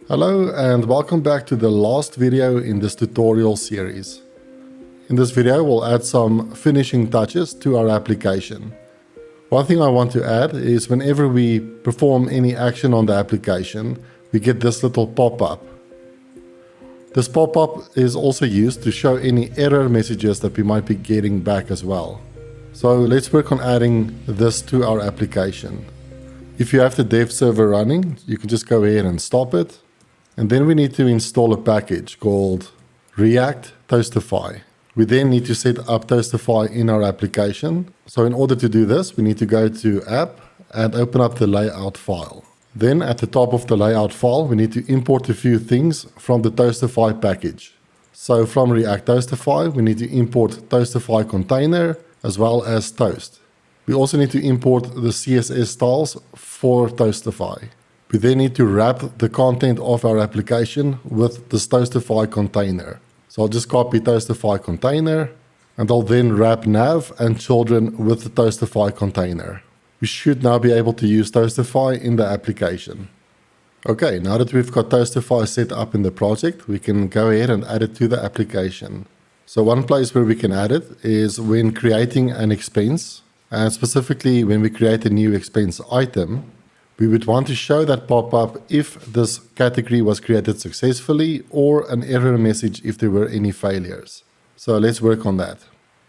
Hello and welcome back to the last video in this tutorial series. In this video we'll add some finishing touches to our application. One thing I want to add is whenever we perform any action on the application, we get this little pop-up. This pop-up is also used to show any error messages that we might be getting back as well. So let's work on adding this to our application. If you have the dev server running, you can just go ahead and stop it. And then we need to install a package called React Toastify. We then need to set up Toastify in our application. So in order to do this, we need to go to App and open up the layout file. Then at the top of the layout file, we need to import a few things from the Toastify package. So from React Toastify, we need to import Toastify container as well as Toast. We also need to import the CSS styles for Toastify. We then need to wrap the content of our application with this Toastify container. So I'll just copy Toastify container and I'll then wrap nav and children with the Toastify container. We should now be able to use Toastify in the application. Okay, now that we've got Toastify set up in the project, we can go ahead and add it to the application. So one place where we can add it is when creating an expense, and specifically when we create a new expense item, we would want to show that pop-up if this category was created successfully or an error message if there were any failures. So let's work on that.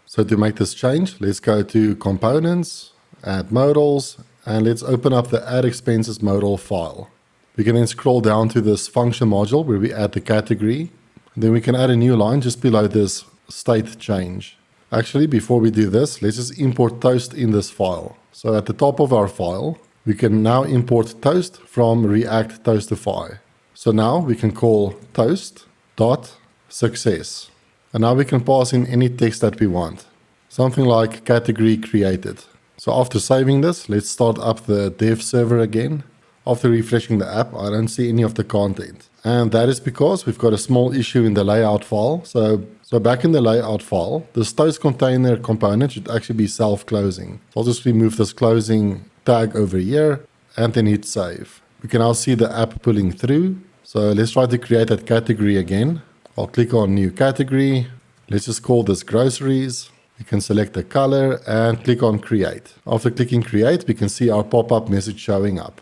So to make this change, let's go to Components, Add Modals, and let's open up the Add Expenses modal file. We can then scroll down to this function module where we add the category. Then we can add a new line just below this state change. Actually, before we do this, let's just import Toast in this file. So at the top of our file, we can now import Toast from React Toastify. So now we can call toast.success. And now we can pass in any text that we want. Something like category created. So after saving this, let's start up the dev server again. After refreshing the app, I don't see any of the content. And that is because we've got a small issue in the layout file. So back in the layout file, this Toast container component should actually be self-closing. So I'll just remove this closing tag over here and then hit save. We can now see the app pulling through. So let's try to create that category again. I'll click on new category. Let's just call this groceries. We can select the color and click on create. After clicking create, we can see our pop-up message showing up.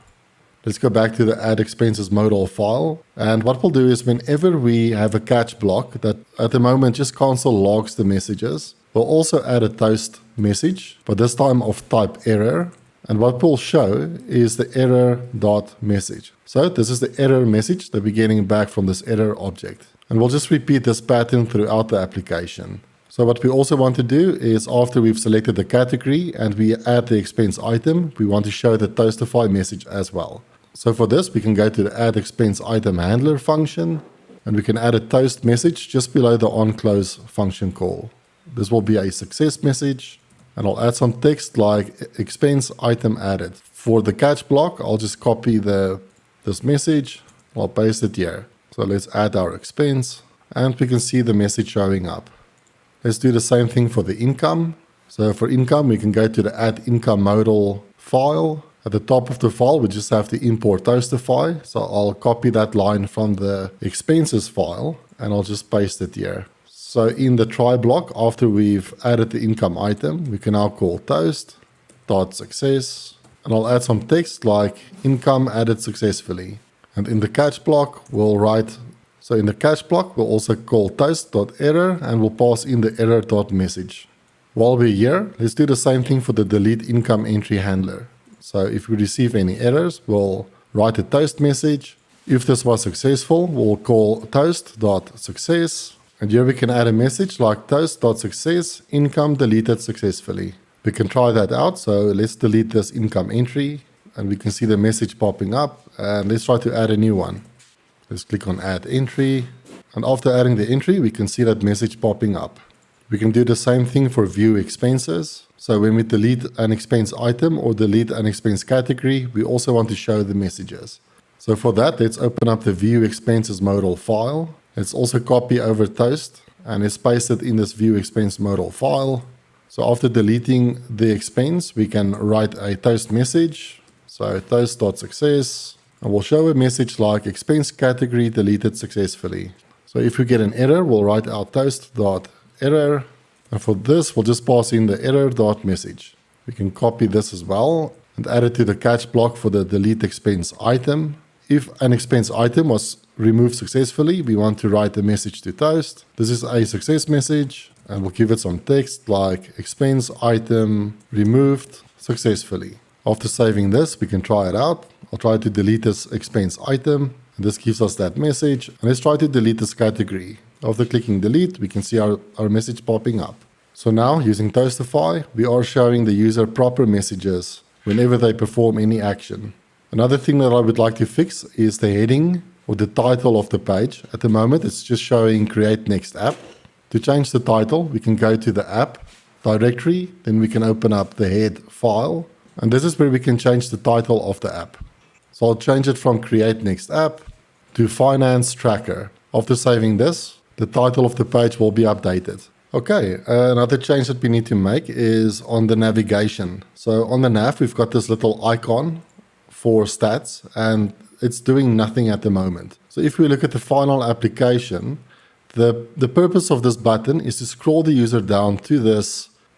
Let's go back to the add expenses modal file. And what we'll do is whenever we have a catch block that at the moment just console logs the messages, we'll also add a toast message, but this time of type error. And what we'll show is the error.message. So this is the error message that we're getting back from this error object. And we'll just repeat this pattern throughout the application. So what we also want to do is after we've selected the category and we add the expense item, we want to show the Toastify message as well. So for this, we can go to the add expense item handler function and we can add a toast message just below the onClose function call. This will be a success message and I'll add some text like expense item added. For the catch block, I'll just copy this message. I'll paste it here. So let's add our expense and we can see the message showing up. Let's do the same thing for the income. So for income, we can go to the add income modal file. At the top of the file, we just have to import Toastify. So I'll copy that line from the expenses file and I'll just paste it here. So in the try block, after we've added the income item, we can now call toast.success and I'll add some text like income added successfully. And in the catch block, we'll write, so in the catch block, we'll also call toast.error and we'll pass in the error.message. While we're here, let's do the same thing for the delete income entry handler. So if we receive any errors, we'll write a toast message. If this was successful, we'll call toast.success. And here we can add a message like toast.success, income deleted successfully. We can try that out. So let's delete this income entry and we can see the message popping up. And let's try to add a new one. Let's click on add entry. And after adding the entry, we can see that message popping up. We can do the same thing for view expenses. So when we delete an expense item or delete an expense category, we also want to show the messages. So for that, let's open up the view expenses modal file. Let's also copy over toast and let's paste it in this view expense modal file. So after deleting the expense, we can write a toast message. So toast.success and we'll show a message like expense category deleted successfully. So if we get an error, we'll write out toast.error, and for this, we'll just pass in the error.message. We can copy this as well and add it to the catch block for the delete expense item. If an expense item was removed successfully, we want to write a message to Toast. This is a success message, and we'll give it some text like expense item removed successfully. After saving this, we can try it out. I'll try to delete this expense item, and this gives us that message. And let's try to delete this category. After clicking delete, we can see our message popping up. So now, using Toastify, we are showing the user proper messages whenever they perform any action. Another thing that I would like to fix is the heading or the title of the page. At the moment, it's just showing Create Next App. To change the title, we can go to the app directory, then we can open up the head file, and this is where we can change the title of the app. So I'll change it from Create Next App to Finance Tracker. After saving this, the title of the page will be updated. Okay, another change that we need to make is on the navigation. So on the nav, we've got this little icon for stats, and it's doing nothing at the moment. So if we look at the final application, the purpose of this button is to scroll the user down to the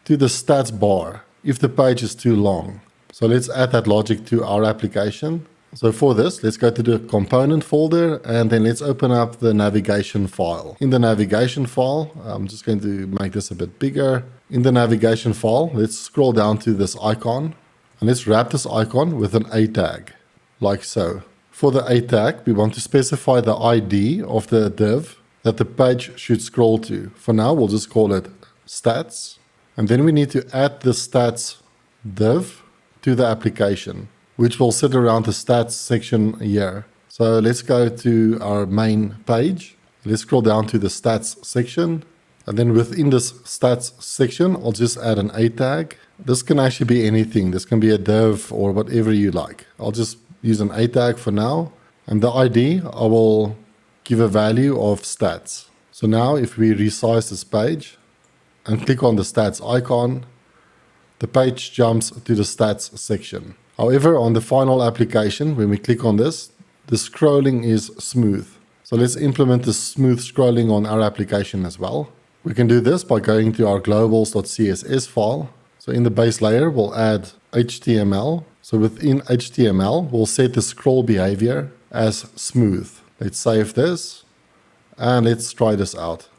stats bar if the page is too long. So let's add that logic to our application. So for this, let's go to the component folder, and then let's open up the navigation file. In the navigation file, I'm just going to make this a bit bigger. In the navigation file, let's scroll down to this icon, and let's wrap this icon with an A tag, like so. For the A tag, we want to specify the ID of the div that the page should scroll to. For now, we'll just call it stats. And then we need to add the stats div to the application, which will sit around the stats section here. So let's go to our main page. Let's scroll down to the stats section. And then within this stats section, I'll just add an A tag. This can actually be anything. This can be a div or whatever you like. I'll just use an A tag for now. And the ID, I will give a value of stats. So now if we resize this page and click on the stats icon, the page jumps to the stats section. However, on the final application, when we click on this, the scrolling is smooth. So let's implement the smooth scrolling on our application as well. We can do this by going to our globals.css file. So in the base layer, we'll add HTML. So within HTML, we'll set the scroll behavior as smooth. Let's save this, and let's try this out.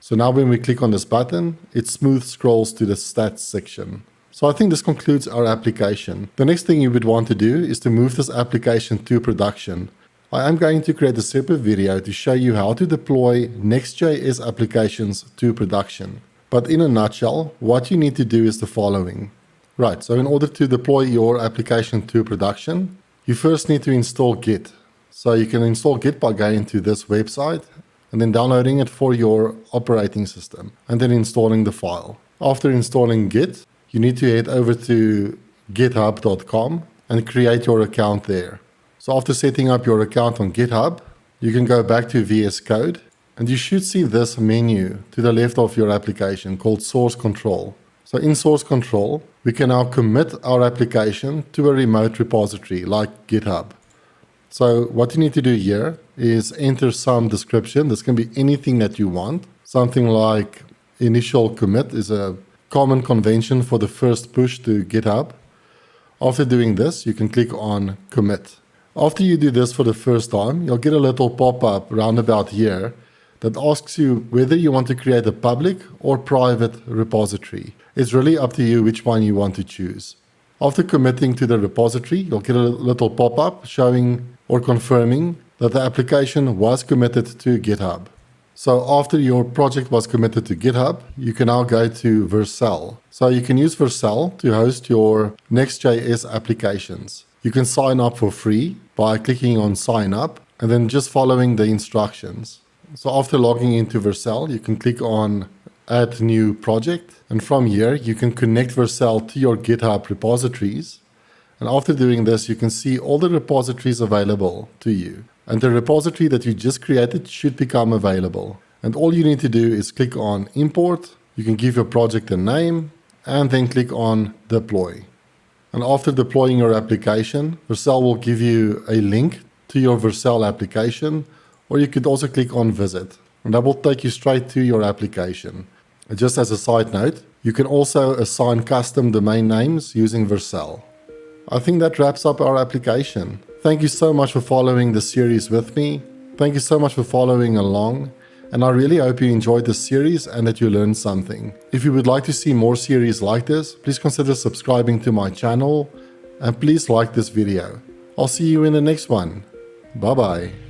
So now when we click on this button, it smooth scrolls to the stats section. So I think this concludes our application. The next thing you would want to do is to move this application to production. I am going to create a separate video to show you how to deploy Next.js applications to production. But in a nutshell, what you need to do is the following. Right, so in order to deploy your application to production, you first need to install Git. So you can install Git by going to this website and then downloading it for your operating system and then installing the file. After installing Git, you need to head over to github.com and create your account there. So after setting up your account on GitHub, you can go back to VS Code, and you should see this menu to the left of your application called Source Control. So in Source Control, we can now commit our application to a remote repository like GitHub. So what you need to do here is enter some description. This can be anything that you want. Something like initial commit is a common convention for the first push to GitHub. After doing this, you can click on commit. After you do this for the first time, you'll get a little pop-up round about here that asks you whether you want to create a public or private repository. It's really up to you which one you want to choose. After committing to the repository, you'll get a little pop-up showing or confirming that the application was committed to GitHub. So after your project was committed to GitHub, you can now go to Vercel. So you can use Vercel to host your Next.js applications. You can sign up for free by clicking on sign up and then just following the instructions. So after logging into Vercel, you can click on add new project. And from here, you can connect Vercel to your GitHub repositories. And after doing this, you can see all the repositories available to you. And the repository that you just created should become available. And all you need to do is click on import. You can give your project a name and then click on deploy. And after deploying your application, Vercel will give you a link to your Vercel application, or you could also click on Visit, and that will take you straight to your application. And just as a side note, you can also assign custom domain names using Vercel. I think that wraps up our application. Thank you so much for following the series with me. Thank you so much for following along. And I really hope you enjoyed this series and that you learned something. If you would like to see more series like this, please consider subscribing to my channel and please like this video. I'll see you in the next one. Bye bye.